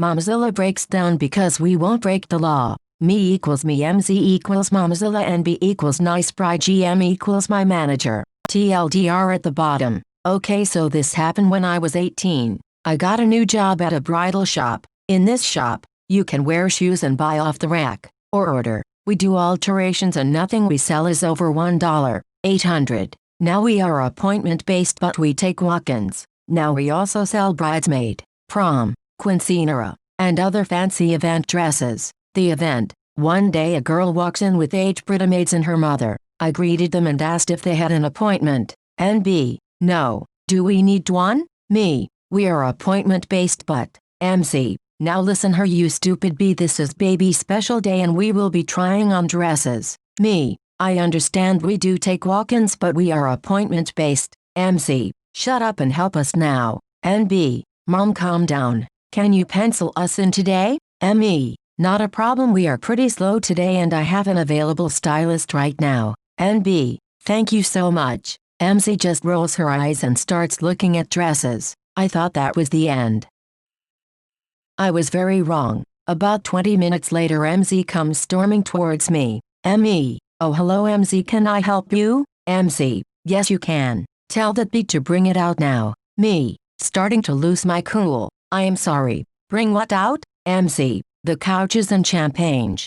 Momzilla breaks down because we won't break the law. Me equals me, MZ equals Momzilla, NB equals nice bride, GM equals my manager. TLDR at the bottom. Okay, so this happened when I was 18. I got a new job at a bridal shop. In this shop, you can wear shoes and buy off the rack, or order. We do alterations and nothing we sell is over $1,800. Now we are appointment-based but we take walk-ins. Now we also sell bridesmaid, prom, quinceanera, and other fancy event dresses. The event. One day a girl walks in with 8 bridesmaids and her mother. I greeted them and asked if they had an appointment. NB. No. Do we need one? Me. We are appointment-based but. MC. Now listen her, you stupid B. This is baby special day and we will be trying on dresses. Me. I understand we do take walk-ins but we are appointment-based. MC. Shut up and help us now. NB. Mom, calm down. Can you pencil us in today? ME. Not a problem, we are pretty slow today and I have an available stylist right now. NB. Thank you so much. MC just rolls her eyes and starts looking at dresses. I thought that was the end. I was very wrong. About 20 minutes later MZ comes storming towards me. ME. Oh hello MZ, can I help you? MC. Yes you can. Tell that B to bring it out now. Me. Starting to lose my cool. I am sorry. Bring what out? MC. The couches and champagne.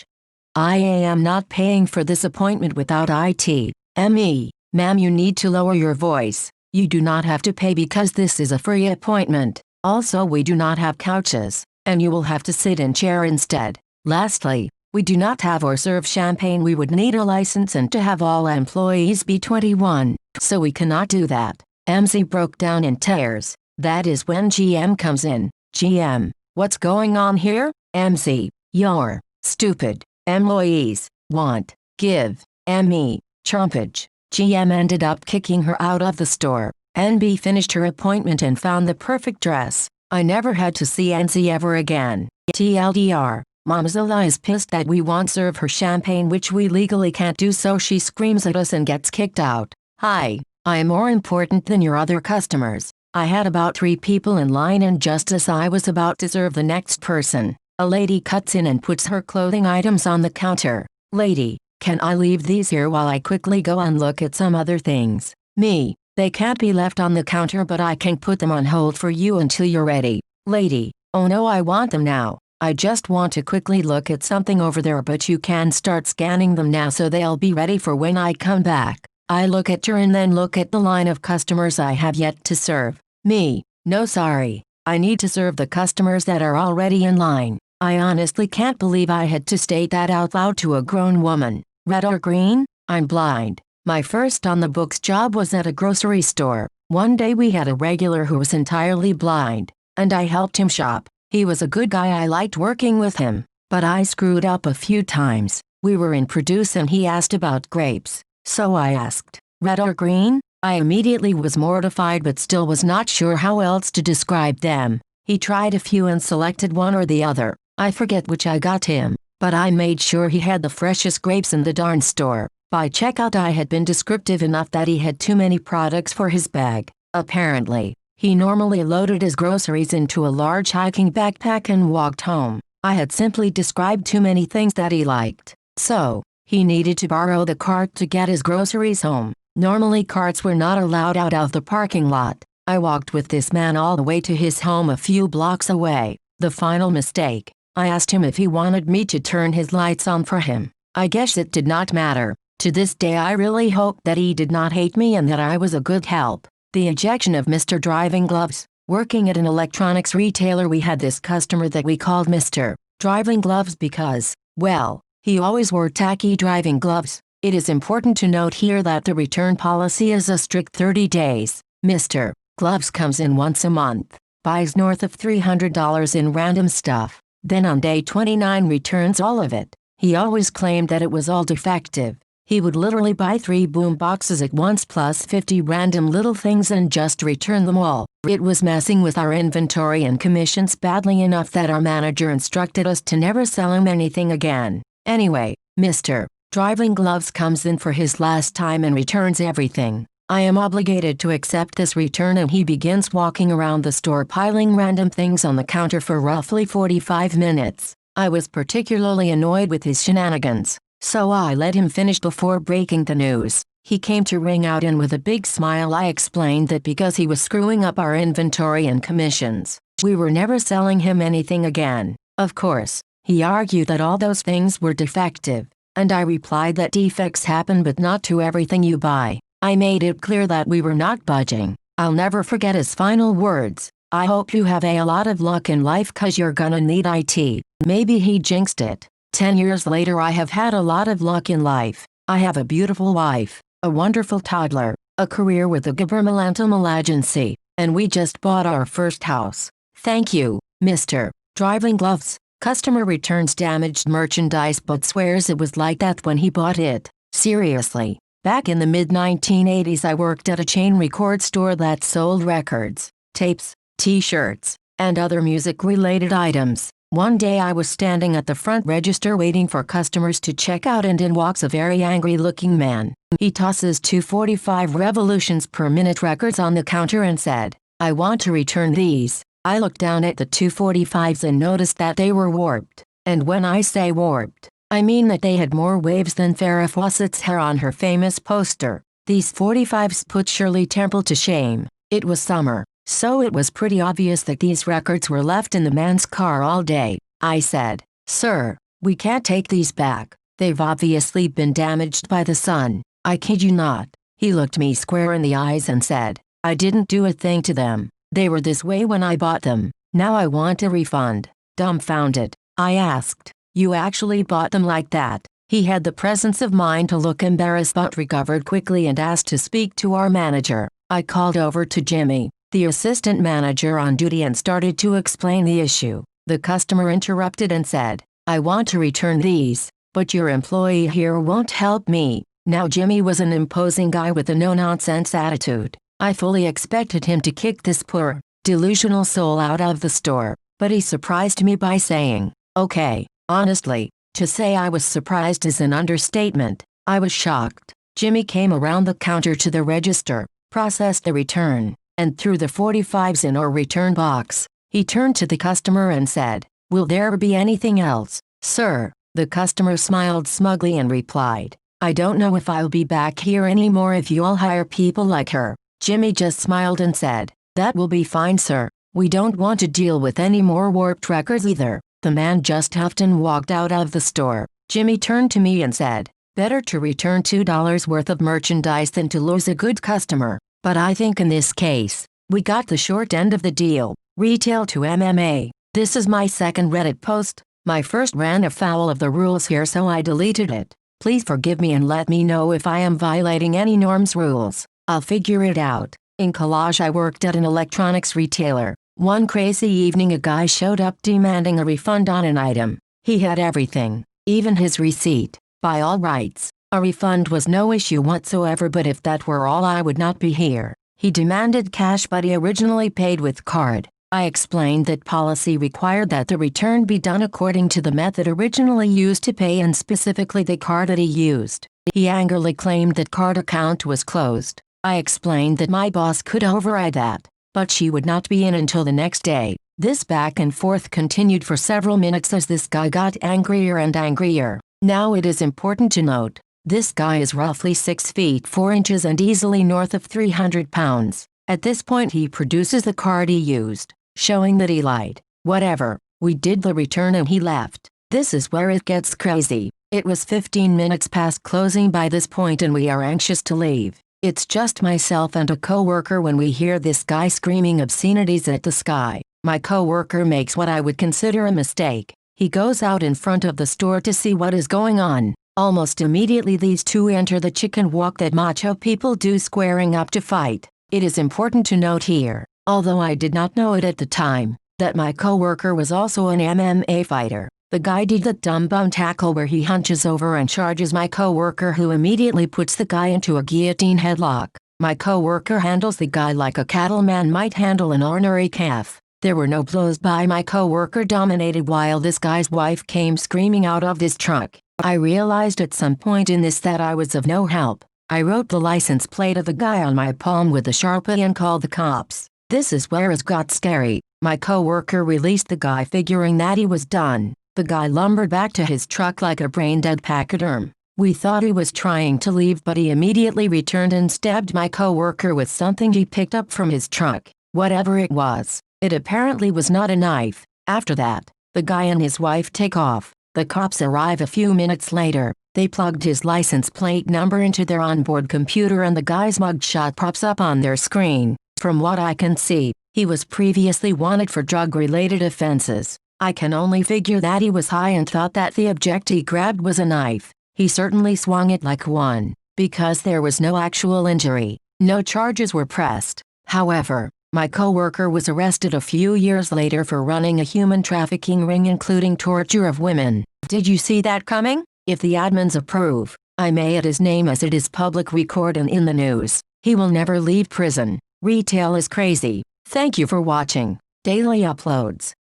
I am not paying for this appointment without IT. ME. Ma'am, you need to lower your voice. You do not have to pay because this is a free appointment. Also, we do not have couches, and you will have to sit in chair instead. Lastly, we do not have or serve champagne. We would need a license and to have all employees be 21, so we cannot do that. MC broke down in tears. That is when GM comes in. GM, what's going on here? MC, you're stupid. Employees want give ME trumpage. GM ended up kicking her out of the store. NB finished her appointment and found the perfect dress. I never had to see NC ever again. TLDR, Momzilla is pissed that we won't serve her champagne, which we legally can't do, so she screams at us and gets kicked out. Hi, I am more important than your other customers. I had about 3 people in line and just as I was about to serve the next person, a lady cuts in and puts her clothing items on the counter. Lady, can I leave these here while I quickly go and look at some other things? Me, they can't be left on the counter but I can put them on hold for you until you're ready. Lady, oh no, I want them now. I just want to quickly look at something over there, but you can start scanning them now so they'll be ready for when I come back. I look at her and then look at the line of customers I have yet to serve. Me, no sorry. I need to serve the customers that are already in line. I honestly can't believe I had to state that out loud to a grown woman. Red or green? I'm blind. My first on-the-books job was at a grocery store. One day we had a regular who was entirely blind, and I helped him shop. He was a good guy, I liked working with him, but I screwed up a few times. We were in produce and he asked about grapes. So I asked, red or green? I immediately was mortified but still was not sure how else to describe them. He tried a few and selected one or the other. I forget which I got him, but I made sure he had the freshest grapes in the darn store. By checkout I had been descriptive enough that he had too many products for his bag. Apparently, he normally loaded his groceries into a large hiking backpack and walked home. I had simply described too many things that he liked. So, he needed to borrow the cart to get his groceries home. Normally carts were not allowed out of the parking lot. I walked with this man all the way to his home a few blocks away. The final mistake. I asked him if he wanted me to turn his lights on for him. I guess it did not matter. To this day I really hope that he did not hate me and that I was a good help. The ejection of Mr. Driving Gloves. Working at an electronics retailer, we had this customer that we called Mr. Driving Gloves because, well, he always wore tacky driving gloves. It is important to note here that the return policy is a strict 30 days. Mr. Gloves comes in once a month, buys north of $300 in random stuff, then on day 29 returns all of it. He always claimed that it was all defective. He would literally buy 3 boom boxes at once plus 50 random little things and just return them all. It was messing with our inventory and commissions badly enough that our manager instructed us to never sell him anything again. Anyway, Mr. Driving Gloves comes in for his last time and returns everything. I am obligated to accept this return, and he begins walking around the store piling random things on the counter for roughly 45 minutes. I was particularly annoyed with his shenanigans, so I let him finish before breaking the news. He came to ring out, and with a big smile I explained that because he was screwing up our inventory and commissions, we were never selling him anything again. Of course, he argued that all those things were defective, and I replied that defects happen but not to everything you buy. I made it clear that we were not budging. I'll never forget his final words: "I hope you have a lot of luck in life 'cause you're gonna need IT." Maybe he jinxed it. 10 years later, I have had a lot of luck in life. I have a beautiful wife, a wonderful toddler, a career with a governmental agency, and we just bought our first house. Thank you, Mr. Driving Gloves. Customer returns damaged merchandise but swears it was like that when he bought it. Seriously. Back in the mid-1980s, I worked at a chain record store that sold records, tapes, t-shirts, and other music-related items. One day I was standing at the front register waiting for customers to check out, and in walks a very angry-looking man. He tosses 245 revolutions per minute records on the counter and said, "I want to return these." I looked down at the 245s and noticed that they were warped. And when I say warped, I mean that they had more waves than Farrah Fawcett's hair on her famous poster. These 45s put Shirley Temple to shame. It was summer, so it was pretty obvious that these records were left in the man's car all day. I said, "Sir, we can't take these back. They've obviously been damaged by the sun." I kid you not. He looked me square in the eyes and said, "I didn't do a thing to them. They were this way when I bought them. Now I want a refund." Dumbfounded, I asked, "You actually bought them like that?" He had the presence of mind to look embarrassed but recovered quickly and asked to speak to our manager. I called over to Jimmy, the assistant manager on duty, and started to explain the issue. The customer interrupted and said, "I want to return these, but your employee here won't help me." Now Jimmy was an imposing guy with a no-nonsense attitude. I fully expected him to kick this poor, delusional soul out of the store, but he surprised me by saying, "Okay." Honestly, to say I was surprised is an understatement. I was shocked. Jimmy came around the counter to the register, processed the return, and threw the 45s in our return box. He turned to the customer and said, "Will there be anything else, sir?" The customer smiled smugly and replied, "I don't know if I'll be back here anymore if you all hire people like her." Jimmy just smiled and said, "That will be fine, sir. We don't want to deal with any more warped records either." The man just huffed and walked out of the store. Jimmy turned to me and said, "Better to return $2 worth of merchandise than to lose a good customer. But I think in this case, we got the short end of the deal." Retail to MMA. This is my second Reddit post. My first ran afoul of the rules here, so I deleted it. Please forgive me and let me know if I am violating any norms rules. I'll figure it out. In college, I worked at an electronics retailer. One crazy evening, a guy showed up demanding a refund on an item. He had everything, even his receipt. By all rights, a refund was no issue whatsoever, but if that were all, I would not be here. He demanded cash, but he originally paid with card. I explained that policy required that the return be done according to the method originally used to pay, and specifically the card that he used. He angrily claimed that card account was closed. I explained that my boss could override that, but she would not be in until the next day. This back and forth continued for several minutes as this guy got angrier and angrier. Now it is important to note, this guy is roughly 6 feet 4 inches and easily north of 300 pounds. At this point he produces the card he used, showing that he lied. Whatever, we did the return and he left. This is where it gets crazy. It was 15 minutes past closing by this point and we are anxious to leave. It's just myself and a coworker when we hear this guy screaming obscenities at the sky. My coworker makes what I would consider a mistake. He goes out in front of the store to see what is going on. Almost immediately these two enter the chicken walk that macho people do, squaring up to fight. It is important to note here, although I did not know it at the time, that my coworker was also an MMA fighter. The guy did the dumb bum tackle where he hunches over and charges my coworker, who immediately puts the guy into a guillotine headlock. My coworker handles the guy like a cattleman might handle an ornery calf. There were no blows by my coworker dominated while this guy's wife came screaming out of this truck. I realized at some point in this that I was of no help. I wrote the license plate of the guy on my palm with a Sharpie and called the cops. This is where it got scary. My coworker released the guy figuring that he was done. The guy lumbered back to his truck like a brain-dead pachyderm. We thought he was trying to leave, but he immediately returned and stabbed my coworker with something he picked up from his truck. Whatever it was, it apparently was not a knife. After that, the guy and his wife take off. The cops arrive a few minutes later. They plugged his license plate number into their onboard computer and the guy's mugshot pops up on their screen. From what I can see, he was previously wanted for drug-related offenses. I can only figure that he was high and thought that the object he grabbed was a knife. He certainly swung it like one. Because there was no actual injury, no charges were pressed. However, my coworker was arrested a few years later for running a human trafficking ring including torture of women. Did you see that coming? If the admins approve, I may add his name as it is public record and in the news. He will never leave prison. Retail is crazy. Thank you for watching. Daily uploads.